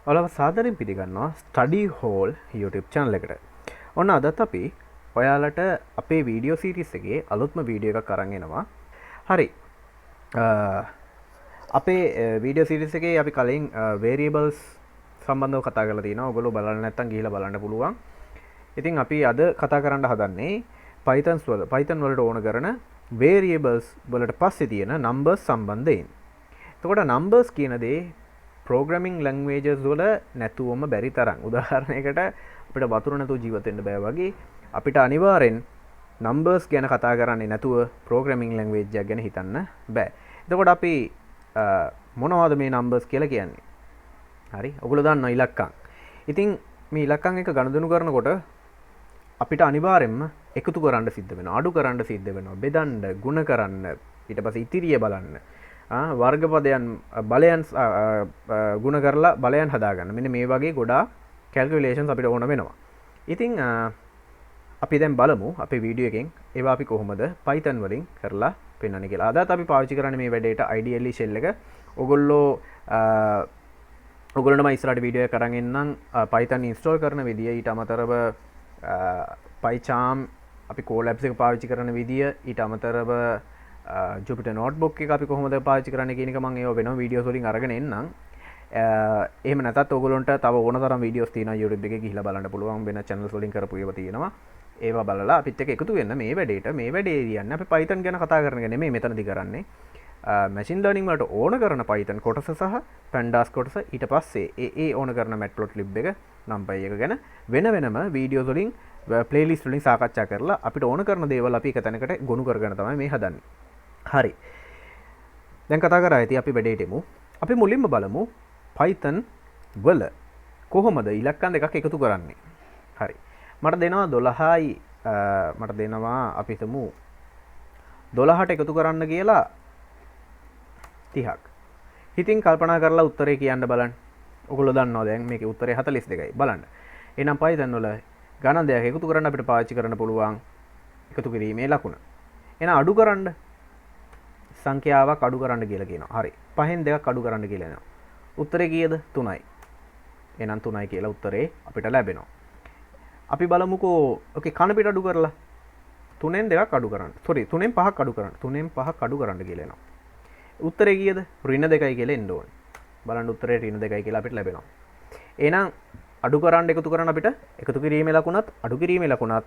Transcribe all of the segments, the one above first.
ඔයාලව සාදරයෙන් පිළිගන්නවා study hall YouTube channel එකට. ඔන්න අදත් අපි ඔයාලට අපේ වීඩියෝ සීරීස් එකේ අලුත්ම වීඩියෝ එකක් අරන් එනවා. හරි. අපේ වීඩියෝ සීරීස් එකේ අපි කලින් variables සම්බන්ධව කතා කරලා තිනවා. ඔයගොල්ලෝ බලන්න නැත්නම් ගිහිල්ලා බලන්න පුළුවන්. ඉතින් අපි අද කතා කරන්න හදන්නේ Python වලට ඕන කරන variables වලට පස්සේ තියෙන numbers සම්බන්ධයෙන්. එතකොට numbers කියන දේ programming languages වල නැතුවම බැරි තරම්. උදාහරණයකට අපිට වතුර නැතුව ජීවත් වෙන්න බෑ වගේ අපිට අනිවාර්යෙන් numbers ගැන කතා කරන්නේ නැතුව programming language එකක් ගැන හිතන්න බෑ. එතකොට අපි මොනවද මේ numbers කියලා කියන්නේ? හරි. ඔයගොල්ලෝ දන්නවා ඉලක්කම්. ඉතින් මේ ඉලක්කම් එක ගණදෙනු කරනකොට අපිට අනිවාර්යෙන්ම එකතු කරන්න සිද්ධ වෙනවා. අඩු කරන්න සිද්ධ වෙනවා. බෙදන්න, ගුණ කරන්න, ඊට පස්සේ ඉතිරිය බලන්න. වර්ගපදයන් බලයන් ගුණ කරලා බලයන් හදාගන්න. මෙන්න මේ වගේ ගොඩාක් කැල්කියුලේෂන්ස් අපිට ඕන වෙනවා. ඉතින් අපි දැන් බලමු අපේ වීඩියෝ එකෙන් ඒවා අපි කොහොමද Python වලින් කරලා පෙන්වන්නේ කියලා. අදත් අපි පාවිච්චි කරන්නේ මේ වැඩේට ideally shell එක. ඔයගොල්ලන්ට මම ඉස්සරහට වීඩියෝ එක අරන් එන්නම් Python install කරන විදිය, ඊට අමතරව PyCharm අපි Colabs එක පාවිච්චි කරන විදිය, ඊට අමතරව Jupyter notebook එක අපි කොහොමද පාවිච්චි කරන්නේ කියන එක මම ඒව වෙනම වීඩියෝස් වලින් අරගෙන එන්නම්. එහෙම නැත්නම් ඔයගොල්ලන්ට තව ඕන තරම් වීඩියෝස් තියෙනවා YouTube එකේ ගිහිල්ලා බලන්න පුළුවන්. වෙන channels වලින් කරපු ඒවා තියෙනවා. ඒවා බලලා අපිත් එක්ක එකතු වෙන්න මේ වැඩේ කියන්නේ අපි Python ගැන කතා කරන එක නෙමෙයි මෙතනදී කරන්නේ. machine learning වලට ඕන කරන Python කොටස සහ pandas කොටස, ඊට පස්සේ ඒ ඕන කරන matplotlib එක, numpy එක ගැන වෙනම වීඩියෝස් වලින් playlist වලින් සාකච්ඡා කරලා අපිට ඕන කරන දේවල් අපි එක තැනකට ගොනු කරගෙන තමයි මේ හදන්නේ. හරි. දැන් කතා කරා ඇති අපි වැඩේට එමු. අපි මුලින්ම බලමු Python වල කොහොමද ඉලක්කම් දෙකක් එකතු කරන්නේ. හරි. මට දෙනවා 12යි මට දෙනවා අපි හිතමු 12ට එකතු කරන්න කියලා 30ක්. ඉතින් කල්පනා කරලා උත්තරේ කියන්න බලන්න. ඔයගොල්ලෝ දන්නවා දැන් මේකේ උත්තරේ 42යි. බලන්න. එහෙනම් Python වල ගණන් දෙකක් එකතු කරන්න අපිට පාවිච්චි කරන්න පුළුවන් එකතු කිරීමේ ලකුණ. එහෙනම් අඩු කරන්න සංඛ්‍යාවක් අඩු කරන්න කියලා කියනවා. හරි. 5න් 2ක් අඩු කරන්න කියලා එනවා. උත්තරේ කීයද? 3යි. එහෙනම් 3යි කියලා උත්තරේ අපිට ලැබෙනවා. අපි බලමුකෝ ඕකේ කන පිට අඩු කරලා 3න් 2ක් අඩු කරන්න. sorry 3න් 5ක් අඩු කරන්න. 3න් 5ක් අඩු කරන්න කියලා එනවා. උත්තරේ කීයද? ඍණ 2යි කියලා එන්න ඕනේ. බලන්න උත්තරේ ඍණ 2යි කියලා අපිට ලැබෙනවා. එහෙනම් අඩු කරන්න එකතු කරන්න අපිට එකතු කිරීමේ ලකුණත් අඩු කිරීමේ ලකුණත්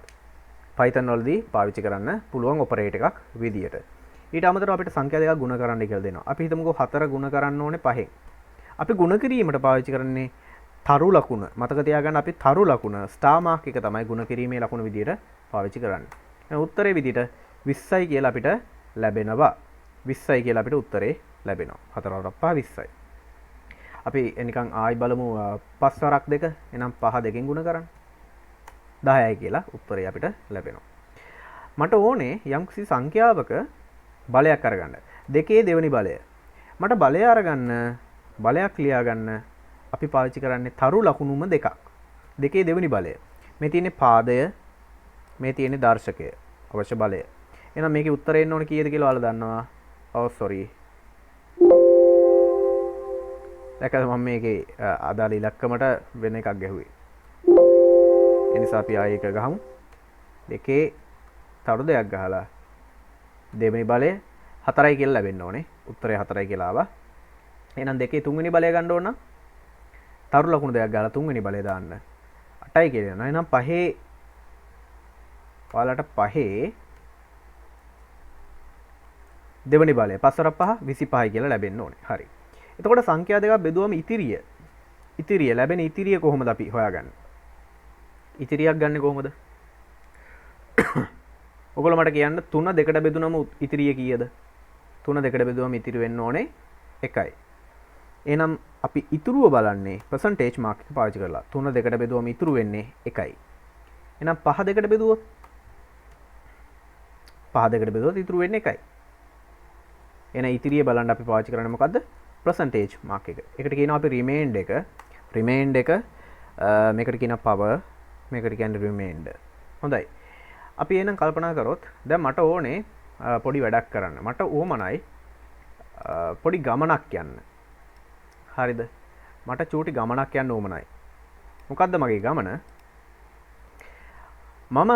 Python වලදී පාවිච්චි කරන්න පුළුවන් ඔපරේටර් එකක් විදියට. ඊට අමතරව අපිට සංඛ්‍යා දෙකක් ගුණ කරන්න කියලා දෙනවා. අපි හිතමුකෝ 4 ගුණ කරන්න ඕනේ 5න්. අපි ගුණ කිරීමට පාවිච්චි කරන්නේ තරු ලකුණ. මතක තියාගන්න අපි තරු ලකුණ ස්ටාර් මාක් එක තමයි ගුණ කිරීමේ ලකුණ විදියට පාවිච්චි කරන්නේ. එහෙනම් උත්තරේ විදියට 20යි කියලා අපිට ලැබෙනවා. 20යි කියලා අපිට උත්තරේ ලැබෙනවා. 4 වරක් 5 20යි. අපි නිකන් ආයි බලමු 5 වරක් 2. එහෙනම් 5 2කින් ගුණ කරන්න. 10යි කියලා උත්තරේ අපිට ලැබෙනවා. මට ඕනේ යම්කිසි සංඛ්‍යාවක බලයක් අරගන්න. දෙකේ දෙවෙනි බලය. මට බලය අරගන්න, බලයක් ලියා ගන්න අපි පාවිච්චි කරන්නේ තරු ලකුණුම දෙකක්. දෙකේ දෙවෙනි බලය. මේ තියෙන්නේ පාදය, මේ තියෙන්නේ දර්ශකය. අවශ්‍ය බලය. එහෙනම් මේකේ උත්තරේ එන්න ඕනේ කීයද කියලා ඔයාලා දන්නවා? ඔව් sorry. දැකලා මම මේකේ අදාළ ඉලක්කමට වෙන එකක් ගැහුවේ. ඒ නිසා අපි ආයෙ එක ගහමු. දෙකේ තරු දෙයක් ගහලා දෙවෙනි බලය 4යි කියලා ලැබෙන්න ඕනේ. උත්තරේ 4යි කියලා ආවා. එහෙනම් දෙකේ තුන්වෙනි බලය ගන්න ඕන නම් තරු ලකුණු දෙයක් ගහලා තුන්වෙනි බලය දාන්න. 8යි කියලා යනවා. එහෙනම් පහේ ඔයාලට පහේ දෙවෙනි බලය 5 වරක් 5 25යි කියලා ලැබෙන්න ඕනේ. හරි. එතකොට සංඛ්‍යා දෙකක් බෙදුවම ඉතිරිය ලැබෙන ඉතිරිය කොහොමද අපි හොයාගන්නේ? ඉතිරියක් ගන්න කොහොමද? ඔයගොල්ලෝ මට කියන්න 3 2ට බෙදුනම ඉතිරිය කීයද? 3 2ට බෙදුවම ඉතිරි වෙන්න ඕනේ 1යි. එහෙනම් අපි ඉතුරුව බලන්නේ percentage mark එක පාවිච්චි කරලා. 3 2ට බෙදුවම ඉතුරු වෙන්නේ 1යි. එහෙනම් 5 2ට බෙදුවොත් 5 2ට බෙදුවොත් ඉතුරු වෙන්නේ 1යි. එහෙනම් ඉතිරිය බලන්න අපි පාවිච්චි කරන්නේ මොකද්ද? percentage mark එක. ඒකට කියනවා අපි remainder එක. remainder එක මේකට කියනවා power, මේකට කියන්නේ remainder. හොඳයි. අපි එහෙනම් කල්පනා කරොත් දැන් මට ඕනේ පොඩි වැඩක් කරන්න. මට ඕමනයි පොඩි ගමනක් යන්න. හරිද? මට චූටි ගමනක් යන්න ඕමනයි. මොකද්ද මගේ ගමන? මම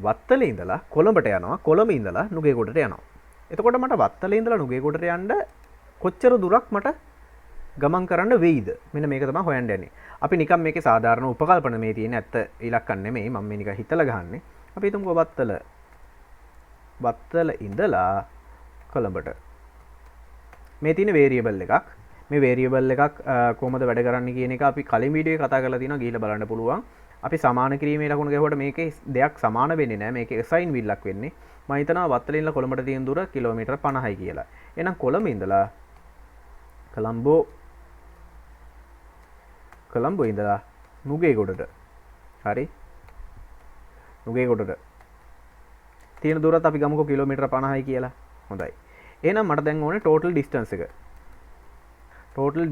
වත්තලේ ඉඳලා කොළඹට යනවා. කොළඹ ඉඳලා නුගේගොඩට යනවා. එතකොට මට වත්තලේ ඉඳලා නුගේගොඩට යන්න කොච්චර දුරක් මට ගමන් කරන්න වෙයිද? මෙන්න මේක තමයි හොයන්න යන්නේ. අපි නිකන් මේකේ සාධාරණ උපකල්පන මේ තියෙන ඇත්ත ඉලක්කම් නෙමෙයි. මම මේ නිකන් හිතලා ගහන්නේ. අපි හිතමුකෝ වත්තල ඉඳලා කොළඹට. මේ තියෙන වේරියබල් එකක්. මේ වේරියබල් එකක් කොහොමද වැඩ කරන්නේ කියන එක අපි කලින් වීඩියෝ එකේ කතා කරලා තියෙනවා. ගිහිල්ලා බලන්න පුළුවන්. අපි සමාන කිරීමේ ලකුණු ගැහුවට මේකේ දෙයක් සමාන වෙන්නේ නැහැ. මේකේ assign විල්ලක් වෙන්නේ. මම හිතනවා වත්තලින් ඉඳලා කොළඹට තියෙන දුර කිලෝමීටර් 50යි කියලා. එහෙනම් කොළඹ ඉඳලා කොළඹ ඉඳලා නුගේගොඩට. හරි. නුගේගොඩට තියෙන දුරත් අපි ගමුකෝ කිලෝමීටර් 50යි කියලා. හොඳයි. එහෙනම් මට දැන් ඕනේ total distance එක. total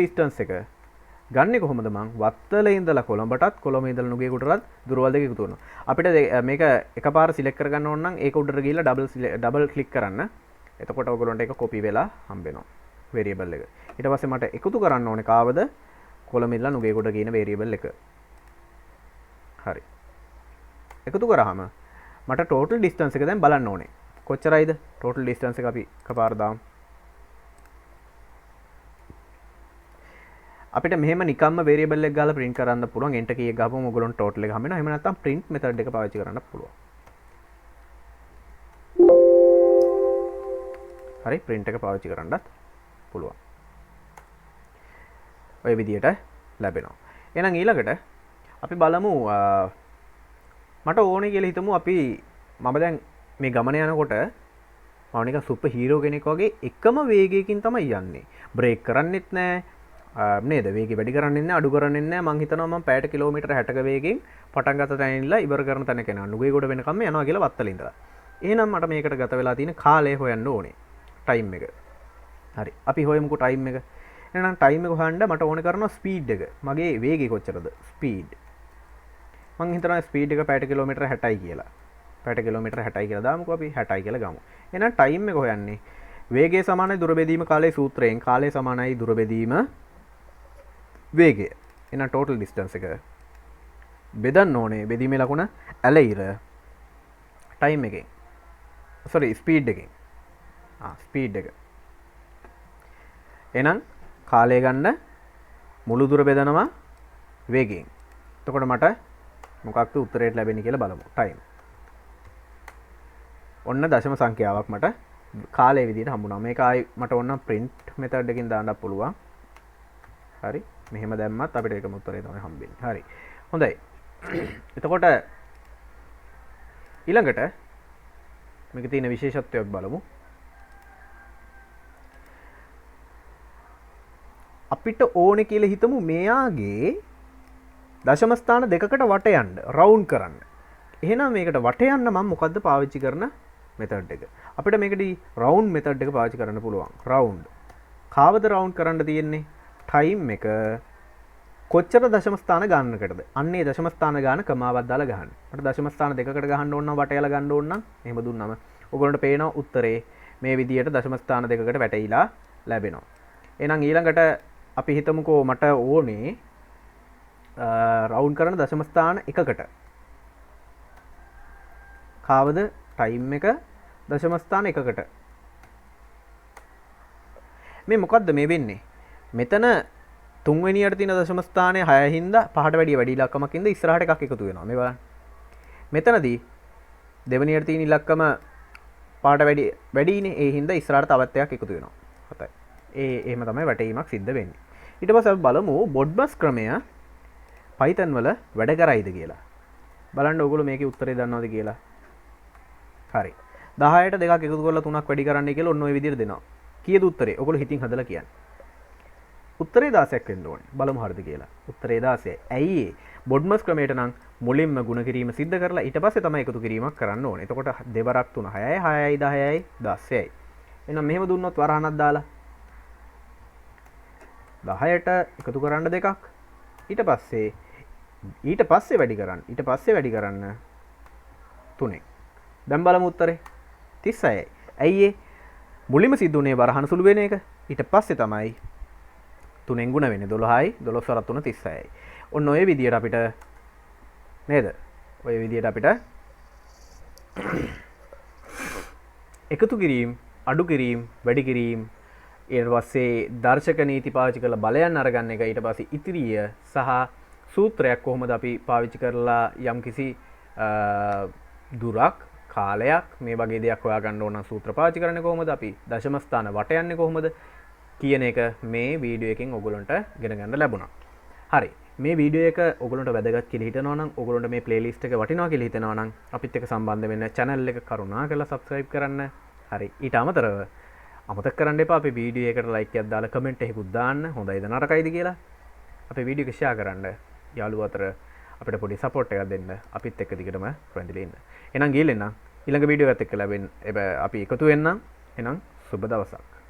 distance එක ගන්නේ කොහොමද? මං වත්තලේ ඉඳලා කොළඹටත් කොළඹ ඉඳලා නුගේගොඩටත් දුරවල් දෙක එකතු කරනවා. අපිට මේක එකපාර සිලෙක්ට් කරගන්න ඕන නම් ඒක උඩට ගිහිල්ලා ඩබල් ක්ලික් කරන්න. එතකොට ඔයගොල්ලන්ට ඒක කොපි වෙලා හම්බ වෙනවා වේරියබල් එක. ඊට පස්සේ මට එකතු කරන්න ඕනේ කාවද? කොළඹ ඉඳලා නුගේගොඩ කියන වේරියබල් එක. හරි. එකතු කරාම මට total distance එක දැන් බලන්න ඕනේ. කොච්චරයිද? total distance එක අපි එකපාර දාමු. අපිට මෙහෙම නිකම්ම වේරියබල් එක ගාලා print කරන්න පුළුවන්. enter key එක ගහපුවම ඔයගොල්ලන්ට total එක හම්බ වෙනවා. එහෙම නැත්නම් print method එක පාවිච්චි කරන්න පුළුවන්. හරි, print එක පාවිච්චි කරන්නත් පුළුවන්. ඔය විදියට ලැබෙනවා. එහෙනම් ඊළඟට අපි බලමු මට ඕනේ කියලා හිතමු අපි මම දැන් මේ ගමන යනකොට මම නිකන් සුපර් හීරෝ කෙනෙක් වගේ එකම වේගයකින් තමයි යන්නේ. බ්‍රේක් කරන්නෙත් නැහැ නේද? වේගය වැඩි කරන්නෙත් නැහැ, අඩු කරන්නෙත් නැහැ. මං හිතනවා මම පැයට කිලෝමීටර් 60ක වේගෙන් පටන් ගත්ත තැන ඉඳලා ඉවර කරන තැනක යනවා. නුගේගොඩ වෙනකම් යනවා කියලා වත්තලේ ඉඳලා. එහෙනම් මට මේකට ගත වෙලා තියෙන කාලය හොයන්න ඕනේ. ටයිම් එක. හරි. අපි හොයමුකෝ ටයිම් එක. එහෙනම් ටයිම් එක හොයන්න මට ඕනේ කරනවා ස්පීඩ් එක. මගේ වේගය කොච්චරද? ස්පීඩ්. මං හිතනවා ස්පීඩ් එක පැයට කිලෝමීටර් 60යි කියලා. පැයට කිලෝමීටර් 60යි කියලා දාමුකෝ අපි 60යි කියලා ගමු. එහෙනම් ටයිම් එක හොයන්නේ වේගය සමානයි දුර බෙදීම කාලයේ සූත්‍රයෙන්. කාලය සමානයි දුර බෙදීම වේගය. එහෙනම් total distance එක බෙදන්න ඕනේ බෙදීමේ ලකුණ ඇලෙයිර ටයිම් එකෙන්. sorry ස්පීඩ් එකෙන්. ස්පීඩ් එක. එහෙනම් කාලය ගන්න මුළු දුර බෙදනවා වේගයෙන්. එතකොට මට මොකක්ද උත්තරයට ලැබෙන්නේ කියලා බලමු. ටයිම්. ඔන්න දශම සංඛ්‍යාවක් මට කාලය විදිහට හම්බුණා. මේක ආයි මට ඕන print method එකකින් දාන්නත් පුළුවන්. හරි. මෙහෙම දැම්මත් අපිට ඒකම උත්තරේ තමයි හම්බෙන්නේ. හරි. හොඳයි. එතකොට ඊළඟට මේක තියෙන විශේෂත්වයක් බලමු. අපිට ඕනේ කියලා හිතමු මෙයාගේ දශම ස්ථාන දෙකකට වට යන්න රවුන්ඩ් කරන්න. එහෙනම් මේකට වට යන්න මම මොකද්ද පාවිච්චි කරන මෙතඩ් එක? අපිට මේකදී රවුන්ඩ් මෙතඩ් එක පාවිච්චි කරන්න පුළුවන්. රවුන්ඩ්. කාවද රවුන්ඩ් කරන්න තියෙන්නේ? ටයිම් එක කොච්චර දශම ස්ථාන ගන්නකටද? අන්නේ දශම ස්ථාන ගාන කමාවක් දාලා ගහන්න. මට දශම ස්ථාන දෙකකට ගහන්න ඕන නම් වටයලා ගන්න ඕන නම් එහෙම දුන්නම ඔයගොල්ලන්ට පේනවා උත්තරේ මේ විදියට දශම ස්ථාන දෙකකට වැටීලා ලැබෙනවා. එහෙනම් ඊළඟට අපි හිතමුකෝ මට ඕනේ රවුන්ඩ් කරන දශම ස්ථාන එකකට. කාවද ටයිම් එක දශම ස්ථාන එකකට. මේ මොකද්ද මේ වෙන්නේ? මෙතන තුන්වෙනියට තියෙන දශම ස්ථානයේ 6 හින්දා 5ට වැඩිය වැඩි ඉලක්කමක් හින්දා ඉස්සරහට එකක් එකතු වෙනවා. මේ බලන්න. මෙතනදී දෙවෙනියට තියෙන ඉලක්කම 5ට වැඩිනේ. ඒ හින්දා ඉස්සරහට තවත් එකක් එකතු වෙනවා. හතයි. එහෙම තමයි වැටීමක් සිද්ධ වෙන්නේ. ඊට පස්සේ අපි බලමු බොඩ්බස් ක්‍රමය Python වල වැඩ කරයිද කියලා. බලන්න ඕගොල්ලෝ මේකේ උත්තරේ දන්නවද කියලා. හරි. 10ට දෙකක් එකතු කරලා 3ක් වැඩි කරන්නයි කියලා ඔන්න ඔය විදිහට දෙනවා. කීයද උත්තරේ? ඔයගොල්ලෝ හිතින් හදලා කියන්න. උත්තරේ 16ක් වෙන්න ඕනේ. බලමු හරිද කියලා. උත්තරේ 16යි. ඇයි ඒ? බොඩ්මස් ක්‍රමයට නම් මුලින්ම ගුණ කිරීම සිද්ධ කරලා ඊට පස්සේ තමයි එකතු කිරීමක් කරන්න ඕනේ. එතකොට දෙවරක් 3 6යි 6යි 10යි 16යි. එහෙනම් මෙහෙම දුන්නොත් වරහනක් දාලා 10ට එකතු කරන්න දෙකක්. ඊට පස්සේ වැඩි කරන්න 3ක්. දැන් බලමු උත්තරේ 36යි. ඇයි ඒ? මුලින්ම සිද්ධ වුණේ වරහන් සුළු වෙන එක. ඊට පස්සේ තමයි 3 ගුණ වෙන්නේ 12යි 12 වරක් 3 36යි. ඔන්න ඔය විදියට අපිට නේද? ඔය විදියට අපිට එකතු කිරීම, අඩු කිරීම, වැඩි කිරීම, ඊට පස්සේ දර්ශක නීති පාවිච්චි කරලා බලයන් අරගන්න එක, ඊට පස්සේ ඉතිරිය සහ සූත්‍රයක් කොහොමද අපි පාවිච්චි කරලා යම්කිසි දුරක් කාලයක් මේ වගේ දෙයක් හොයාගන්න ඕන සූත්‍ර පාවිච්චි කරන්නේ කොහොමද, අපි දශම ස්ථාන වට යන්නේ කොහොමද කියන එක මේ වීඩියෝ එකෙන් ඔයගොල්ලන්ට ඉගෙන ගන්න ලැබුණා. හරි. මේ වීඩියෝ එක ඔයගොල්ලන්ට වැදගත් කියලා හිතනවා නම්, ඔයගොල්ලන්ට මේ ප්ලේලිස්ට් එක වටිනවා කියලා හිතනවා නම් අපිත් එක්ක සම්බන්ධ වෙන්න channel එක කරුණාකරලා subscribe කරන්න. හරි. ඊට අමතරව අමතක කරන්න එපා අපේ වීඩියෝ එකට like එකක් දාලා comment එකකුත් දාන්න. හොඳයිද නරකයිද කියලා. අපේ වීඩියෝ එක share කරන්න. යාළුවෝ අතර අපිට පොඩි support එකක් දෙන්න. අපිත් එක්ක දිගටම රැඳිලා ඉන්න. එහෙනම් ගිහින් එන්න. ඊළඟ වීඩියෝ එකත් එක්ක ලැබෙන්න අපි එකතු වෙන්නම්. එහෙනම් සුබ දවසක්.